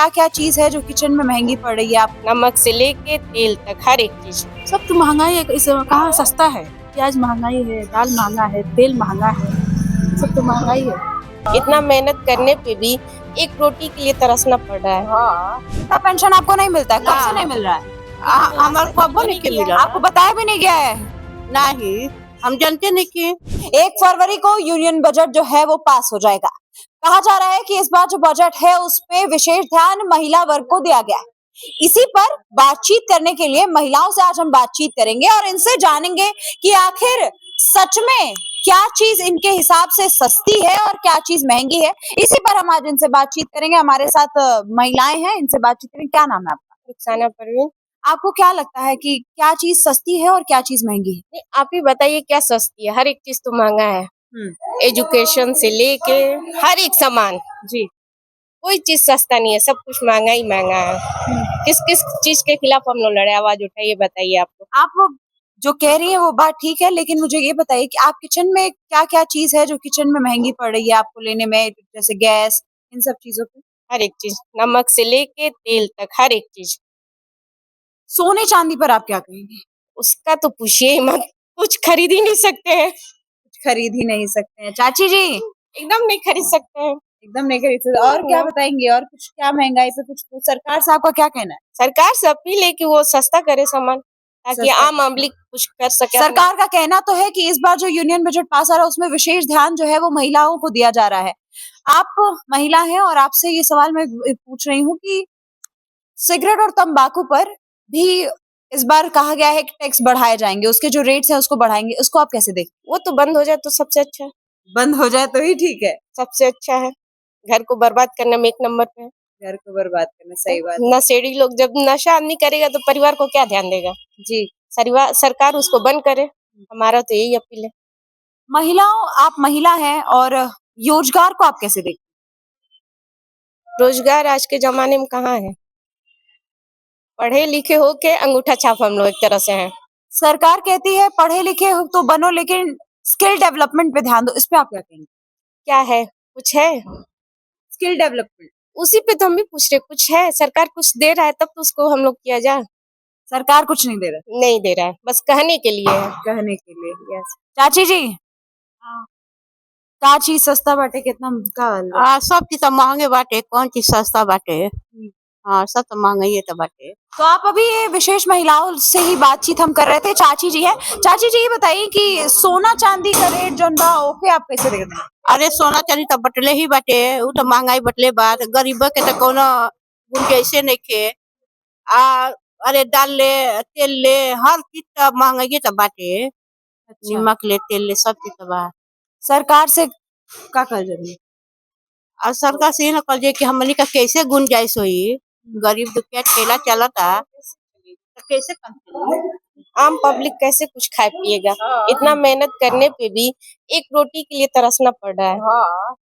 क्या क्या चीज है जो किचन में महंगी पड़ रही है आप? नमक से लेके तेल तक हर एक चीज। सब तो महंगाई है, इस कहाँ सस्ता है। प्याज महंगाई है, दाल महंगा है, तेल महंगा है, सब तो महंगाई है। इतना मेहनत करने पे भी एक रोटी के लिए तरसना पड़ रहा है। इतना पेंशन आपको नहीं मिलता है, कब से नहीं मिल रहा है? हमारे को नहीं मिला, आपको बताया भी नहीं गया है। नहीं हम जानते नहीं कि 1 फरवरी को यूनियन बजट जो है वो पास हो जाएगा। कहा जा रहा है कि इस बार जो बजट है उस पे विशेष ध्यान महिला वर्ग को दिया गया है। इसी पर बातचीत करने के लिए महिलाओं से आज हम बातचीत करेंगे और इनसे जानेंगे कि आखिर सच में क्या चीज इनके हिसाब से सस्ती है और क्या चीज महंगी है। इसी पर हम आज इनसे बातचीत करेंगे। हमारे साथ महिलाएं हैं, इनसे बातचीत करेंगे। क्या नाम है आपका? रुखसाना परवीन। आपको क्या लगता है कि क्या चीज सस्ती है और क्या चीज महंगी है? नहीं, आप ही बताइए क्या सस्ती है? हर एक चीज तो महंगा है, एजुकेशन से लेके हर एक सामान। जी। कोई चीज सस्ता नहीं है, सब कुछ महंगा ही महंगा है। किस किस चीज के खिलाफ हम लोग लड़े? आवाज उठाइए, बताइए आपको। आप जो कह रही हैं वो बात ठीक है, लेकिन मुझे ये बताइए कि आप किचन में क्या क्या चीज है जो किचन में महंगी पड़ रही है आपको लेने में, जैसे गैस, इन सब चीजों पे? हर एक चीज, नमक से लेके तेल तक हर एक चीज। सोने चांदी पर आप क्या कहेंगे? उसका तो पूछिए ही मत, कुछ खरीद ही नहीं सकते हैं। कुछ खरीद ही नहीं सकते हैं। चाची जी एकदम नहीं खरीद सकते हैं। एकदम नहीं खरीद सकते। और क्या बताएंगे? और कुछ क्या महंगाई पे कुछ सरकार से आपका क्या कहना है? सरकार से अपील है कि वो सस्ता करे सामान, ताकि सस्ता आम पब्लिक कुछ कर सके। सरकार का कहना तो है कि इस बार जो यूनियन बजट पास आ रहा है उसमें विशेष ध्यान जो है वो महिलाओं को दिया जा रहा है। आप महिला हैं और आपसे ये सवाल मैं पूछ रही हूँ कि सिगरेट और तंबाकू पर भी इस बार कहा गया है कि टैक्स बढ़ाए जाएंगे, उसके जो रेट्स हैं उसको बढ़ाएंगे, उसको आप कैसे देखते वो तो बंद हो जाए तो सबसे अच्छा है। हैं? बंद हो जाए तो ही ठीक है। सबसे अच्छा है। घर को बर्बाद करने में एक नंबर पे है। घर को बर्बाद करना सही बात है। नशेड़ी लोग जब नशा आदमी करेगा तो परिवार को क्या ध्यान देगा? जी। सरकार उसको बंद करे, हमारा तो यही अपील है। महिलाओं, आप महिला हैं और रोजगार को आप कैसे देखते रोजगार आज के जमाने में कहाँ है? पढ़े लिखे होके अंगूठा छाप हम लोग एक तरह से हैं। हैं? सरकार कहती है पढ़े लिखे हो तो बनो, लेकिन स्किल डेवलपमेंट पे ध्यान दो, इस पे आप क्या कहेंगे? क्या है? कुछ है? स्किल डेवलपमेंट उसी पे तो हम भी पूछ रहे, कुछ है? सरकार कुछ दे रहा है तब तो उसको हम लोग किया जाए। सरकार कुछ नहीं दे रहा। नहीं दे रहा है, बस कहने के लिए है। कहने के लिए। यस। चाची जी का चीज सस्ता बाटे कितना का? सब चीज तो महंगे बाटे, कौन चीज सस्ता बाटे। हाँ सब तो महंगाई है तो बाटे। तो आप अभी ये विशेष महिलाओं से ही बातचीत हम कर रहे थे। चाची जी है, चाची जी ये बताइए कि सोना चांदी का रेट जो बा ओके आप कैसे देखते हैं? अरे सोना चांदी तो बटले ही बाटे, उ तो महंगाई बटले बात, गरीब के तो कोनो गुंजाइशे नहीं खे। आ अरे दाल ले, तेल ले, हर चीज तो महंगाई तो बाटे। नमक ले, तेल ले, सब चीज तो बा। सरकार से का कल जरूरी? और सरकार से ये न कल जाए कि हमनी का कैसे गुंजाइश होई, गरीब दुखिया ठेला चलता तो कैसे कम चली? आम पब्लिक कैसे कुछ खाए पिएगा? इतना मेहनत करने पे भी एक रोटी के लिए तरसना पड़ रहा है।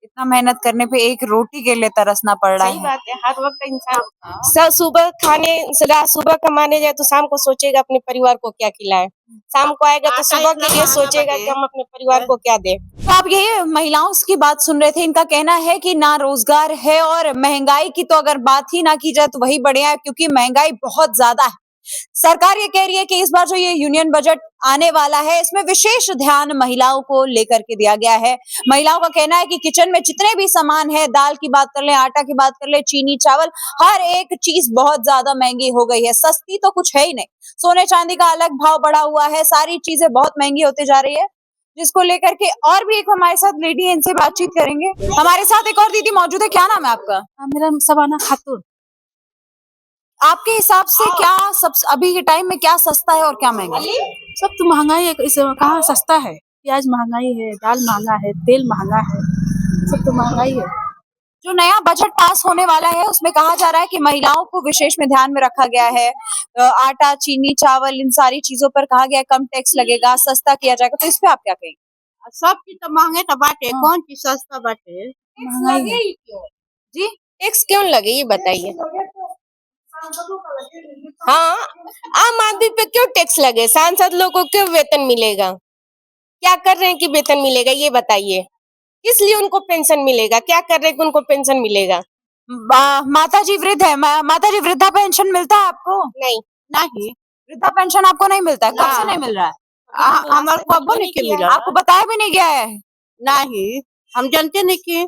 इतना मेहनत करने पे एक रोटी के लिए तरसना पड़ रहा सही है। बात है। हर वक्त इंसान सुबह कमाने जाए तो शाम को सोचेगा अपने परिवार को क्या खिलाए, शाम को आएगा तो सुबह के लिए सोचेगा कि हम अपने परिवार को क्या दें। तो आप ये महिलाओं की बात सुन रहे थे, इनका कहना है कि ना रोजगार है और महंगाई की तो अगर बात ही ना की जाए तो वही बढ़िया है, क्योंकि महंगाई बहुत ज्यादा है। सरकार ये कह रही है कि इस बार जो ये यूनियन बजट आने वाला है इसमें विशेष ध्यान महिलाओं को लेकर के दिया गया है। महिलाओं का कहना है कि किचन में जितने भी सामान है, दाल की बात कर ले, आटा की बात कर ले, चीनी, चावल, हर एक चीज बहुत ज्यादा महंगी हो गई है। सस्ती तो कुछ है ही नहीं। सोने चांदी का अलग भाव बढ़ा हुआ है, सारी चीजें बहुत महंगी होती जा रही है, जिसको लेकर के और भी एक हमारे साथ लेडी है, इनसे बातचीत करेंगे। हमारे साथ एक और दीदी मौजूद है। क्या नाम है आपका? मेरा सबाना खातून। आपके हिसाब से क्या सब अभी के टाइम में क्या सस्ता है और क्या महंगा है? सब तो महंगाई है, इस कहाँ सस्ता है। प्याज महंगाई है, दाल महंगा है, तेल महंगा है, सब तो महंगाई है। जो नया बजट पास होने वाला है उसमें कहा जा रहा है कि महिलाओं को विशेष में ध्यान में रखा गया है। आटा, चीनी, चावल, इन सारी चीजों पर कहा गया है कम टैक्स लगेगा, सस्ता किया जाएगा। तो इस पे आप क्या कहेंगे? सब चीज तो महंगे तो बाटे, कौन चीज सस्ता बाटे। महंगाई है। जी, टैक्स क्यों लगे ये बताइए? हाँ, आम आदमी पे क्यों टैक्स लगे? सांसद लोगों को क्यों वेतन मिलेगा? क्या कर रहे हैं कि वेतन मिलेगा ये बताइए? किस लिए उनको पेंशन मिलेगा? क्या कर रहे हैं कि उनको पेंशन मिलेगा? माता जी वृद्ध है, माता जी वृद्धा पेंशन मिलता है आपको? नहीं, नहीं वृद्धा पेंशन आपको नहीं मिलता है, कब ना। से नहीं मिल रहा है? हमारे को अब नहीं के मिला आपको बताया भी नहीं गया है? नहीं हम जानते नहीं कि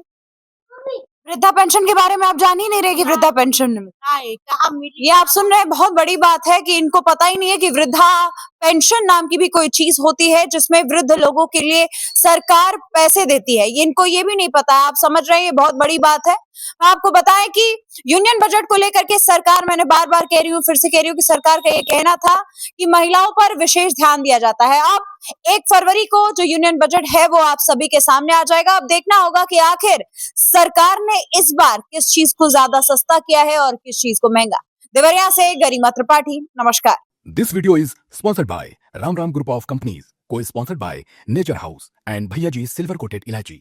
वृद्धा पेंशन के बारे में आप जान ही नहीं रहे कि वृद्धा पेंशन नहीं कहाँ मिली। ये आप सुन रहे हैं, बहुत बड़ी बात है कि इनको पता ही नहीं है कि वृद्धा पेंशन नाम की भी कोई चीज होती है जिसमें वृद्ध लोगों के लिए सरकार पैसे देती है। ये इनको ये भी नहीं पता है। आप समझ रहे हैं, ये बहुत बड़ी बात है। मैं आपको बताएं कि यूनियन बजट को लेकर के सरकार, मैंने बार बार कह रही हूँ, फिर से कह रही हूँ कि सरकार का ये कहना था कि महिलाओं पर विशेष ध्यान दिया जाता है। अब 1 फरवरी को जो यूनियन बजट है वो आप सभी के सामने आ जाएगा। अब देखना होगा कि आखिर सरकार ने इस बार किस चीज को ज्यादा सस्ता किया है और किस चीज को महंगा। देवरिया से गरिमा त्रिपाठी, नमस्कार। This video is sponsored by Ram Ram Group of Companies, co-sponsored by Nature House and Bhaiya Ji Silver Coated Ilachi.